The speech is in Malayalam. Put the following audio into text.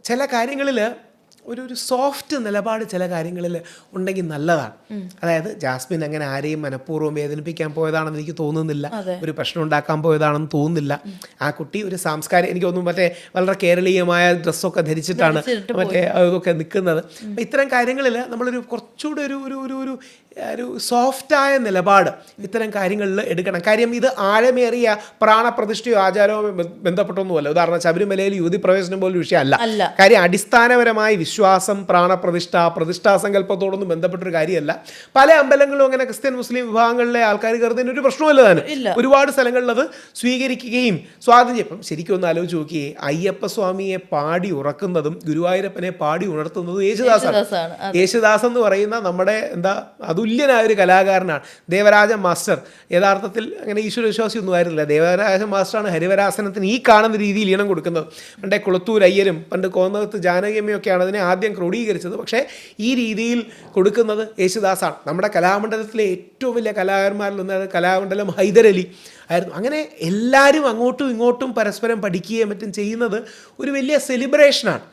ചില കാര്യങ്ങളിൽ ഒരു സോഫ്റ്റ് നിലപാട് ചില കാര്യങ്ങളിൽ ഉണ്ടെങ്കിൽ നല്ലതാണ്. അതായത് ജാസ്മിൻ അങ്ങനെ ആരെയും മനഃപൂർവ്വം വേദനിപ്പിക്കാൻ പോയതാണെന്ന് എനിക്ക് തോന്നുന്നില്ല, ഒരു പ്രശ്നം ഉണ്ടാക്കാൻ പോയതാണെന്ന് തോന്നുന്നില്ല. ആ കുട്ടി ഒരു സാംസ്കാരിക, എനിക്ക് തോന്നുന്നു മറ്റേ വളരെ കേരളീയമായ ഡ്രസ്സൊക്കെ ധരിച്ചിട്ടാണ് മറ്റേ അതൊക്കെ നിൽക്കുന്നത്. അപ്പം ഇത്തരം കാര്യങ്ങളിൽ നമ്മളൊരു കുറച്ചുകൂടെ ഒരു സോഫ്റ്റായ നിലപാട് ഇത്തരം കാര്യങ്ങളിൽ എടുക്കണം. കാര്യം ഇത് ആഴമേറിയ പ്രാണപ്രതിഷ്ഠയോ ആചാരമോ ബന്ധപ്പെട്ടൊന്നുമല്ല. ഉദാഹരണം ശബരിമലയിൽ യുവതി പ്രവേശനം പോലും വിഷയമല്ല. കാര്യം അടിസ്ഥാനപരമായി വിശ്വാസം, പ്രാണപ്രതിഷ്ഠ, പ്രതിഷ്ഠാസങ്കല്പത്തോടൊന്നും ബന്ധപ്പെട്ടൊരു കാര്യമല്ല. പല അമ്പലങ്ങളും അങ്ങനെ ക്രിസ്ത്യൻ മുസ്ലിം വിഭാഗങ്ങളിലെ ആൾക്കാർ കയറുന്നതിന് ഒരു പ്രശ്നമല്ല താനും. ഒരുപാട് സ്ഥലങ്ങളിൽ അത് സ്വീകരിക്കുകയും സ്വാതന്ത്ര്യം. ഇപ്പം ശരിക്കും ഒന്ന് ആലോചിച്ച് നോക്കിയേ, അയ്യപ്പസ്വാമിയെ പാടി ഉറക്കുന്നതും ഗുരുവായൂരപ്പനെ പാടി ഉണർത്തുന്നതും യേശുദാസാണ്. യേശുദാസ് എന്ന് പറയുന്ന നമ്മുടെ അതുല്യനായ ഒരു കലാകാരനാണ്. ദേവരാജ മാസ്റ്റർ യഥാർത്ഥത്തിൽ അങ്ങനെ ഈശ്വരവിശ്വാസി ഒന്നും ആയിരുന്നില്ല. ദേവരാജ മാസ്റ്ററാണ് ഹരിവരാസനത്തിന് ഈ കാണുന്ന രീതിയിൽ ഈണം കൊടുക്കുന്നത്. പണ്ടേ കുളത്തൂർ അയ്യരും പണ്ട് കോന്നകത്ത് ജാനകിയമ്മയൊക്കെയാണ് അതിനെ ആദ്യം ക്രോഡീകരിച്ചത്. പക്ഷേ ഈ രീതിയിൽ കൊടുക്കുന്നത് യേശുദാസാണ്. നമ്മുടെ കലാമണ്ഡലത്തിലെ ഏറ്റവും വലിയ കലാകാരന്മാരിലൊന്ന് കലാമണ്ഡലം ഹൈദരലി ആയിരുന്നു. അങ്ങനെ എല്ലാവരും അങ്ങോട്ടും ഇങ്ങോട്ടും പരസ്പരം പഠിക്കുകയും മറ്റും ചെയ്യുന്നത് ഒരു വലിയ സെലിബ്രേഷനാണ്.